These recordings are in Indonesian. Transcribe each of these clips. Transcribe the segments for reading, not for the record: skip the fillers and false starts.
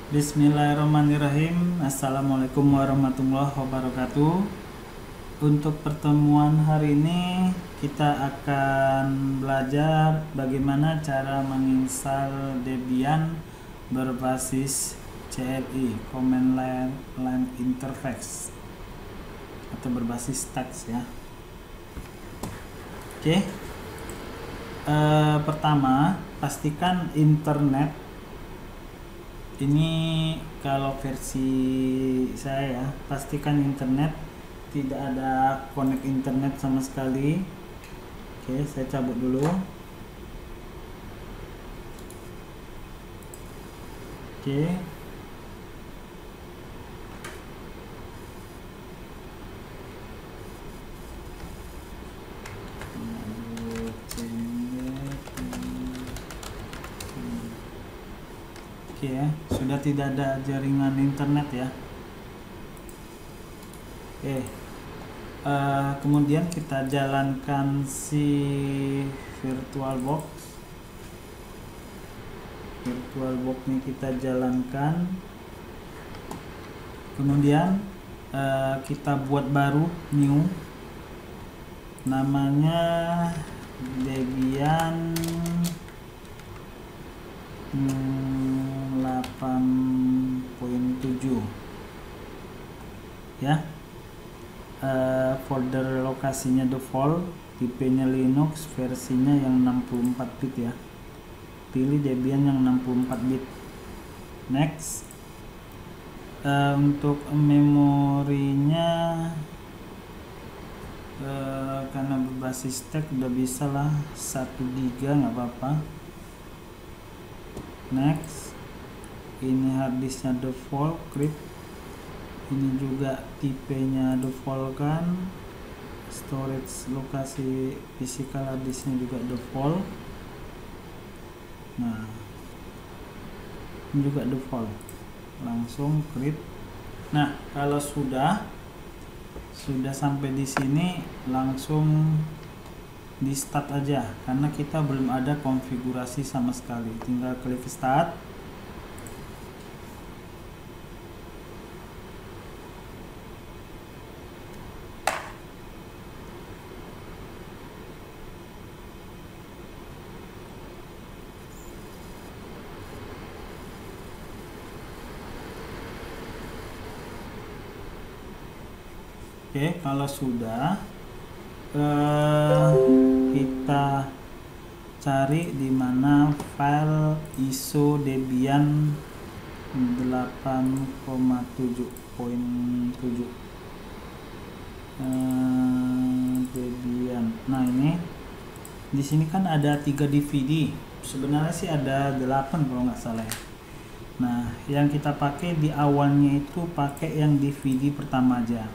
Bismillahirrahmanirrahim. Assalamualaikum warahmatullahi wabarakatuh. Untuk pertemuan hari ini kita akan belajar bagaimana cara menginstal Debian berbasis CLI Command Line Interface atau berbasis teks ya. Oke. Pertama, pastikan internet ini, kalau versi saya ya, pastikan internet tidak ada connect internet sama sekali. Oke, saya cabut dulu. Oke. Oke ya, sudah tidak ada jaringan internet ya. Oke, kemudian kita jalankan si VirtualBox ini kita jalankan. Kemudian kita buat baru new, namanya Debian 8.7 ya. Folder lokasinya default, tipenya Linux, versinya yang 64 bit ya. Pilih Debian yang 64 bit. Next. Untuk memorinya karena berbasis teks udah bisa lah 1 GB, nggak apa-apa. Next, ini harddisknya default, crypt. Ini juga tipenya default kan. Storage lokasi physical harddisknya juga default. Nah, ini juga default. Langsung crypt. Nah, kalau sudah sampai di sini, langsung di start aja, karena kita belum ada konfigurasi sama sekali. Tinggal klik start. Oke, kalau sudah, kita cari di mana file ISO Debian 8.7.7 Debian. Nah, ini di sini kan ada 3 DVD. Sebenarnya sih ada 8 kalau nggak salah ya. Nah, yang kita pakai di awalnya itu pakai yang DVD pertama aja.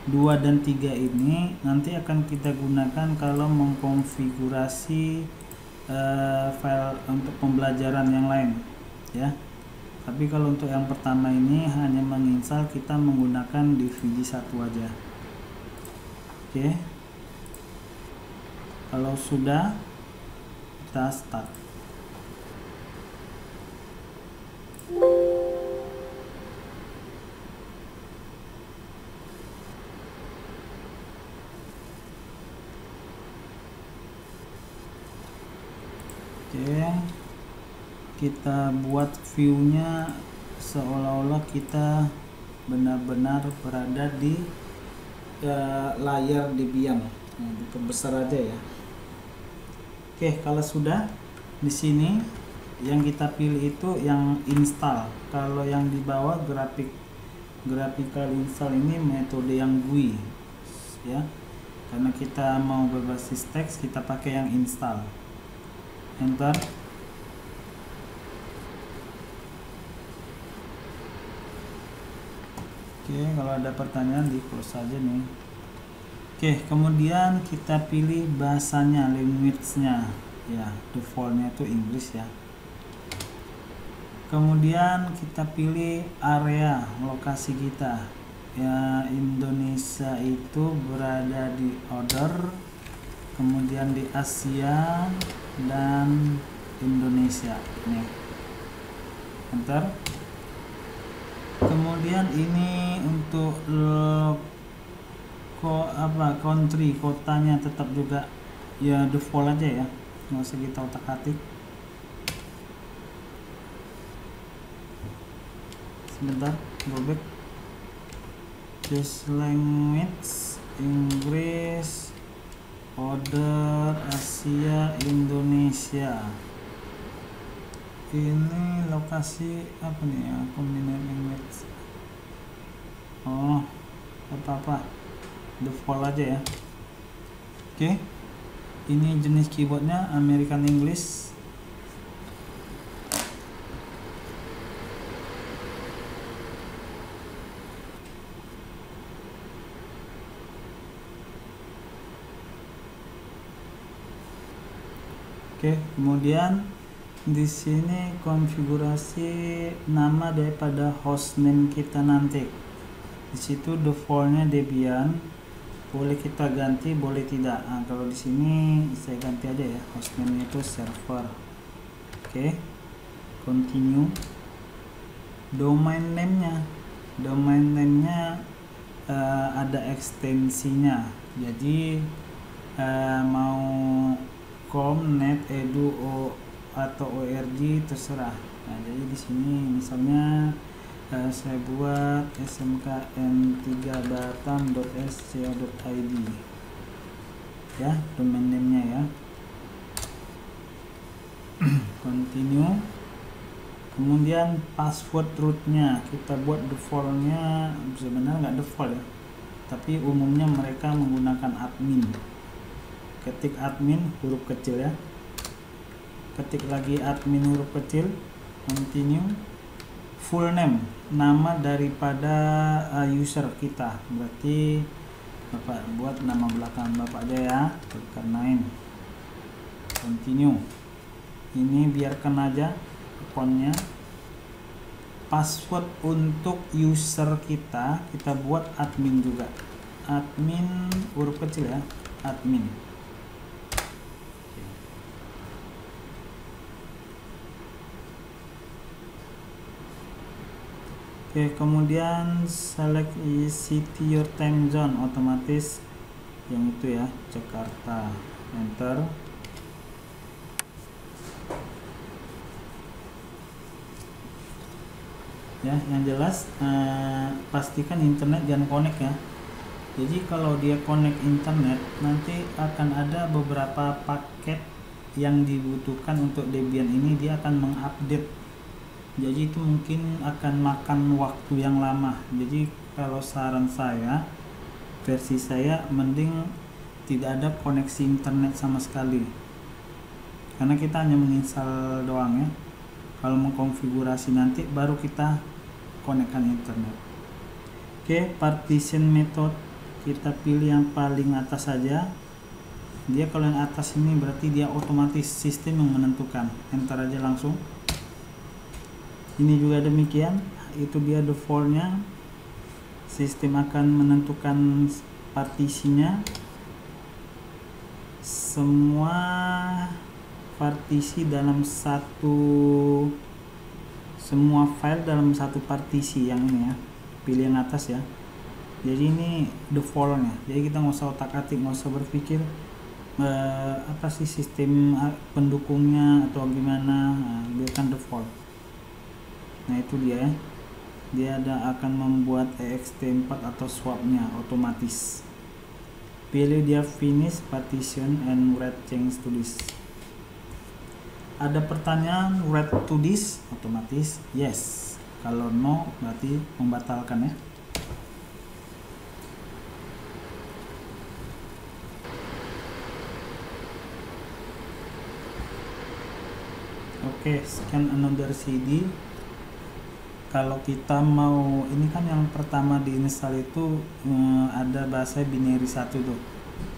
2 dan 3 ini nanti akan kita gunakan kalau mengkonfigurasi file untuk pembelajaran yang lain ya. Tapi kalau untuk yang pertama ini hanya menginstal, kita menggunakan DVD 1 aja. Oke. Kalau sudah, kita start. Oke, kita buat view-nya seolah-olah kita benar-benar berada di layar Debian. Nah, diperbesar aja ya. Oke, kalau sudah, di sini yang kita pilih itu yang install. Kalau yang di bawah graphical install ini metode yang GUI ya. Karena kita mau berbasis teks, kita pakai yang install. Enter. Oke, kalau ada pertanyaan di close saja nih. Oke, kemudian kita pilih bahasanya, language-nya ya, defaultnya itu Inggris ya. Kemudian kita pilih area lokasi kita ya. Indonesia itu berada di order, kemudian di Asia dan Indonesia. Nih, enter. Kemudian ini untuk country, kotanya tetap juga ya default aja ya, nggak usah kita otak-atik. Sebentar, go back. Just language, Inggris, order, Asia, Indonesia. Ini lokasi apa nih ya, combined language. Oh, apa default aja ya. Oke. Ini jenis keyboardnya American English. Oke, kemudian di sini konfigurasi nama daripada hostname kita nanti. Di situ defaultnya Debian, boleh kita ganti, boleh tidak. Nah, kalau di sini saya ganti aja ya, hostname itu server. Oke, continue. Domain name-nya ada ekstensinya. Jadi mau com, net, edu, atau org terserah. Nah, jadi di sini misalnya saya buat smkn3batam.sco.id ya, domain name-nya ya. Continue. Kemudian password root-nya kita buat default-nya, sebenarnya nggak default ya, tapi umumnya mereka menggunakan admin. Ketik admin huruf kecil ya, ketik lagi admin huruf kecil, continue. Full name, nama daripada user kita, berarti Bapak buat nama belakang Bapak aja ya, tekan 9. Continue. Ini biarkan aja akunnya. Password untuk user kita buat admin juga, admin huruf kecil ya, admin. Oke, kemudian select city your time zone, otomatis yang itu ya, Jakarta. Enter. Ya, yang jelas pastikan internet jangan connect ya. Jadi kalau dia connect internet, nanti akan ada beberapa paket yang dibutuhkan untuk Debian ini, dia akan mengupdate. Jadi itu mungkin akan makan waktu yang lama. Jadi kalau saran saya, versi saya mending tidak ada koneksi internet sama sekali, karena kita hanya menginstal doang ya. Kalau mengkonfigurasi nanti baru kita konekkan internet. Oke, partition method kita pilih yang paling atas saja. Dia kalau yang atas ini berarti dia otomatis sistem yang menentukan. Enter aja langsung. Ini juga demikian, itu dia defaultnya. Sistem akan menentukan partisinya. Semua partisi dalam semua file dalam satu partisi yang ini ya. Pilih yang atas ya. Jadi ini defaultnya. Jadi kita nggak usah otak-atik, nggak usah berpikir apa sih sistem pendukungnya atau gimana. Nah, biarkan default. Nah itu dia ya, dia akan membuat ext4 atau swapnya otomatis. Pilih dia finish partition and write change to this. Ada pertanyaan write to this, otomatis yes. Kalau no berarti membatalkan ya. Oke, scan another CD. Kalau kita mau, ini kan yang pertama diinstal itu ada bahasa binary 1 tuh.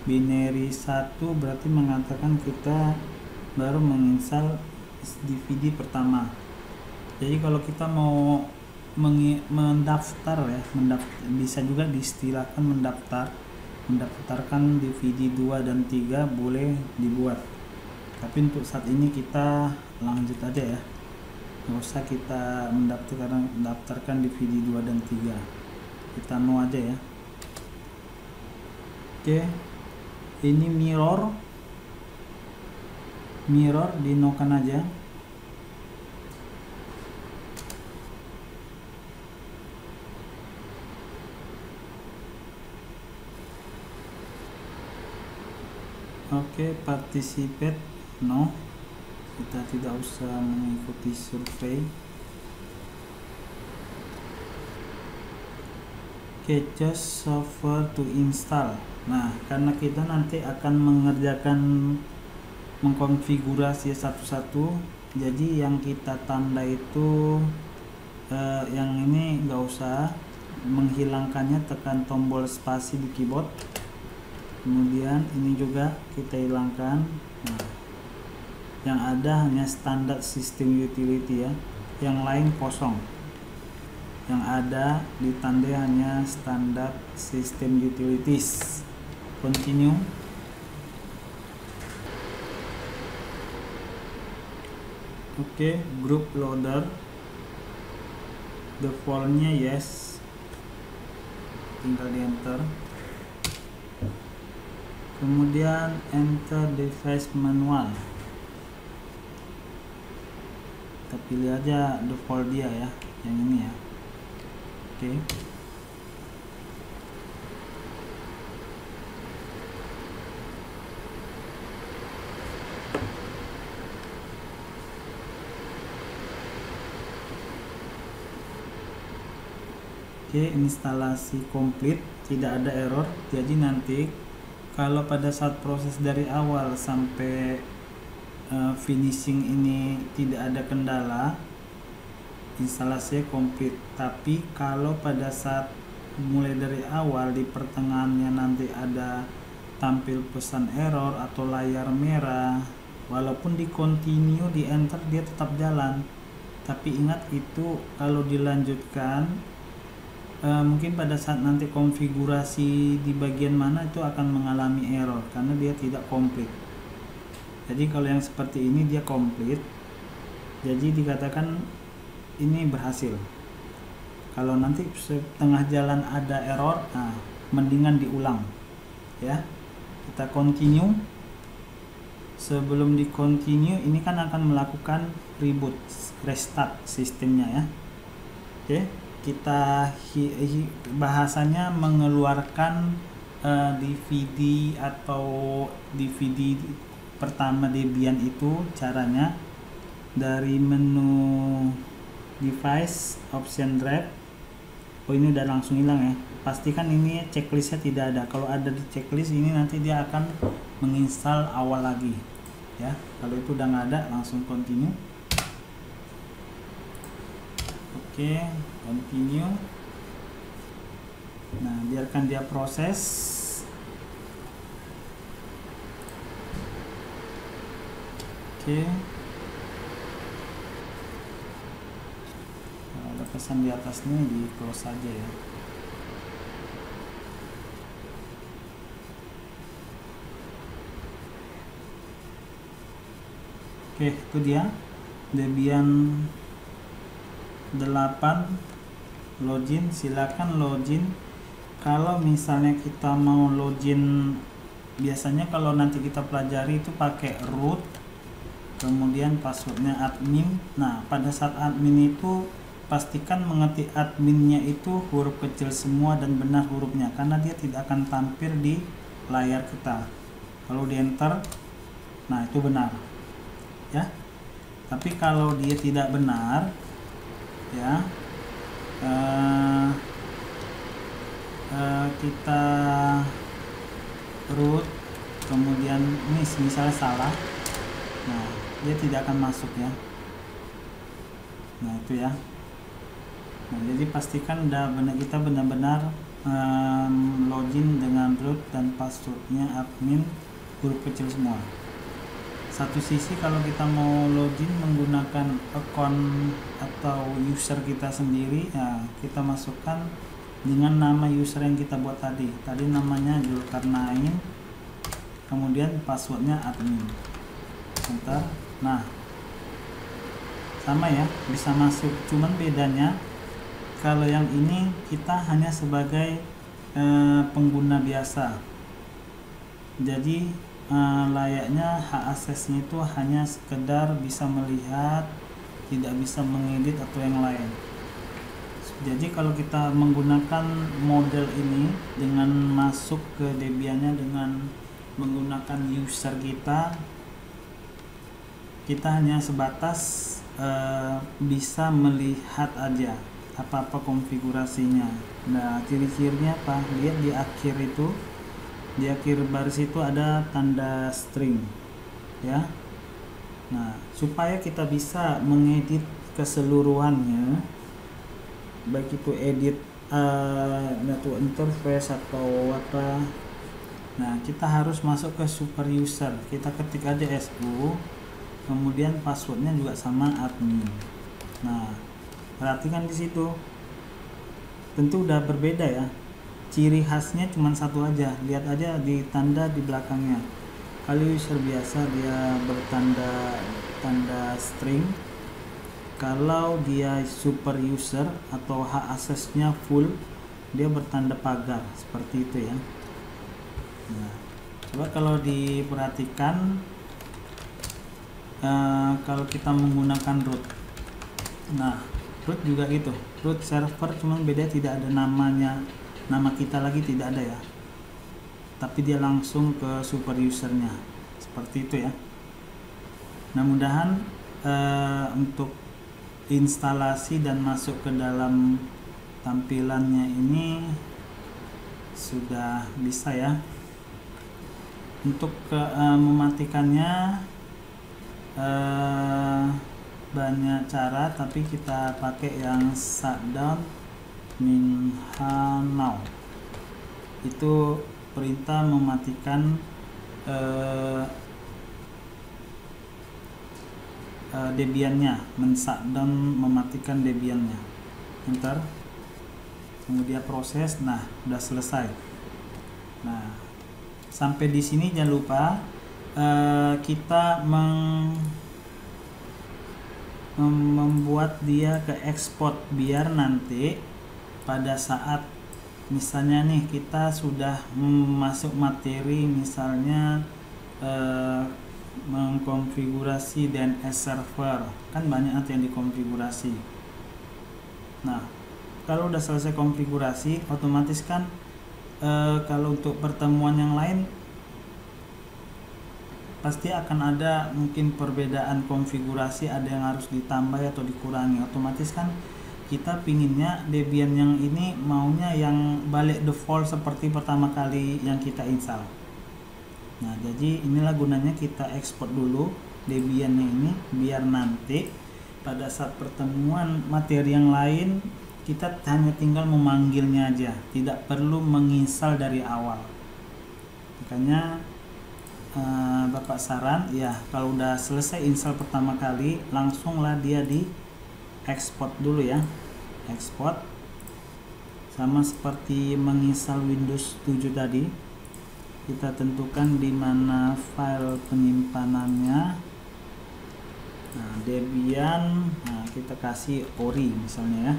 Binary 1 berarti mengatakan kita baru menginstal DVD pertama. Jadi kalau kita mau mendaftar ya, bisa juga diistilahkan mendaftarkan DVD 2 dan 3 boleh dibuat. Tapi untuk saat ini kita lanjut aja ya. nggak usah kita mendaftarkan DVD 2 dan 3, kita no aja ya. Oke, ini mirror dinokan aja. Oke, participate no, kita tidak usah mengikuti survei. Oke, choose software to install. Nah, karena kita nanti akan mengerjakan mengkonfigurasi satu-satu, jadi yang kita tanda itu yang ini nggak usah, menghilangkannya tekan tombol spasi di keyboard. Kemudian ini juga kita hilangkan. Nah, yang ada hanya standar sistem utility ya, yang lain kosong. Yang ada ditandai hanya standar sistem utilities. Continue. Oke, group loader defaultnya yes, tinggal di enter. Kemudian enter device manual, kita pilih aja default dia ya, yang ini ya. Oke. Oke, instalasi komplit, tidak ada error. Jadi nanti kalau pada saat proses dari awal sampai finishing ini tidak ada kendala, instalasinya komplit. Tapi kalau pada saat mulai dari awal di pertengahannya nanti ada tampil pesan error atau layar merah, walaupun di continue di enter dia tetap jalan. Tapi ingat itu kalau dilanjutkan mungkin pada saat nanti konfigurasi di bagian mana itu akan mengalami error karena dia tidak komplit. Jadi kalau yang seperti ini dia komplit, jadi dikatakan ini berhasil. Kalau nanti setengah jalan ada error, nah mendingan diulang ya. Kita continue. Sebelum di continue ini kan akan melakukan reboot, restart sistemnya ya. Oke, kita bahasanya mengeluarkan DVD atau DVD pertama Debian itu caranya dari menu device option drive. Oh, ini udah langsung hilang ya. Pastikan ini checklistnya tidak ada. Kalau ada di checklist ini nanti dia akan menginstal awal lagi ya. Kalau itu udah nggak ada, langsung continue. Oke, continue. Nah, biarkan dia proses. Oke. Kalau ada pesan di atasnya di close saja ya. Oke, itu dia Debian 8 login. Silakan login. Kalau misalnya kita mau login, biasanya kalau nanti kita pelajari itu pakai root, kemudian passwordnya admin. Nah, pada saat admin itu pastikan mengetik adminnya itu huruf kecil semua dan benar hurufnya, karena dia tidak akan tampil di layar kita. Kalau di enter, nah itu benar ya. Tapi kalau dia tidak benar ya, kita root, kemudian ini misalnya salah, nah dia tidak akan masuk ya. Nah itu ya. Nah, jadi pastikan kita benar-benar login dengan root dan passwordnya admin huruf kecil semua. Satu sisi kalau kita mau login menggunakan account atau user kita sendiri, ya kita masukkan dengan nama user yang kita buat tadi. Tadi namanya Zulkarnain, kemudian passwordnya admin. Bentar. Nah, sama ya, bisa masuk. Cuman bedanya kalau yang ini kita hanya sebagai pengguna biasa. Jadi layaknya hak aksesnya itu hanya sekedar bisa melihat, tidak bisa mengedit atau yang lain. Jadi kalau kita menggunakan model ini dengan masuk ke Debian-nya dengan menggunakan user kita hanya sebatas bisa melihat aja apa-apa konfigurasinya. Nah, ciri-cirinya apa? Lihat di akhir itu, di akhir baris itu ada tanda string ya. Nah, supaya kita bisa mengedit keseluruhannya, baik itu edit network interface atau apa, nah kita harus masuk ke super user. Kita ketik aja su, kemudian passwordnya juga sama admin. Nah, perhatikan di situ, tentu udah berbeda ya, ciri khasnya cuma satu aja. Lihat aja di tanda di belakangnya. Kalau user biasa dia bertanda string, kalau dia super user atau hak aksesnya full, dia bertanda pagar seperti itu ya. Nah, coba kalau diperhatikan, kalau kita menggunakan root, nah root juga gitu, root server, cuman beda tidak ada namanya, nama kita lagi tidak ada ya, tapi dia langsung ke super usernya seperti itu ya. Nah, mudahan untuk instalasi dan masuk ke dalam tampilannya ini sudah bisa ya. Untuk mematikannya banyak cara, tapi kita pakai yang shutdown minhanaw. Itu perintah mematikan Debian-nya, men-shutdown, mematikan Debian-nya. Enter, kemudian proses. Nah, udah selesai. Nah, sampai di sini jangan lupa kita membuat dia ke export, biar nanti pada saat misalnya nih kita sudah masuk materi, misalnya mengkonfigurasi DNS server, kan banyak nanti yang dikonfigurasi. Nah, kalau udah selesai konfigurasi, otomatis kan kalau untuk pertemuan yang lain pasti akan ada mungkin perbedaan konfigurasi, ada yang harus ditambah atau dikurangi. Otomatis kan kita pinginnya Debian yang ini maunya yang balik default seperti pertama kali yang kita install. Nah, jadi inilah gunanya kita ekspor dulu Debian-nya ini, biar nanti pada saat pertemuan materi yang lain kita hanya tinggal memanggilnya aja, tidak perlu menginstal dari awal. Makanya Bapak saran ya, kalau udah selesai install pertama kali, langsunglah dia di ekspor dulu ya. Ekspor sama seperti menginstal Windows 7 tadi. Kita tentukan di mana file penyimpanannya. Nah, Debian, nah kita kasih ori misalnya ya.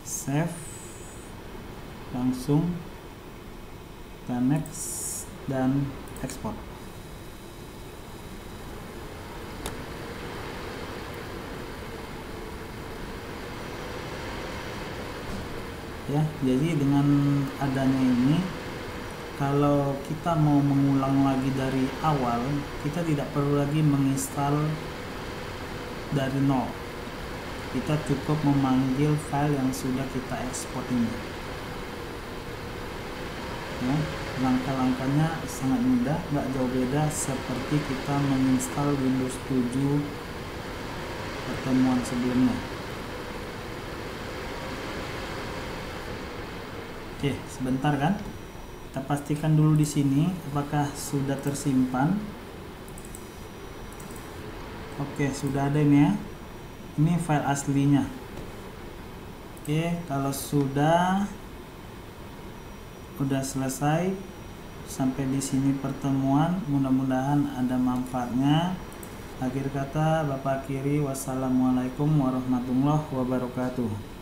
Save, langsung kita next dan ekspor. Ya, jadi dengan adanya ini, kalau kita mau mengulang lagi dari awal, kita tidak perlu lagi menginstal dari nol. Kita cukup memanggil file yang sudah kita ekspor ini. Ya, langkah-langkahnya sangat mudah, nggak jauh beda seperti kita menginstal Windows 7 pertemuan sebelumnya. Oke, sebentar kan? Kita pastikan dulu di sini apakah sudah tersimpan. Oke, sudah ada ini ya. Ini file aslinya. Oke, kalau sudah selesai sampai di sini pertemuan, mudah-mudahan ada manfaatnya. Akhir kata Bapak akhiri, wassalamualaikum warahmatullahi wabarakatuh.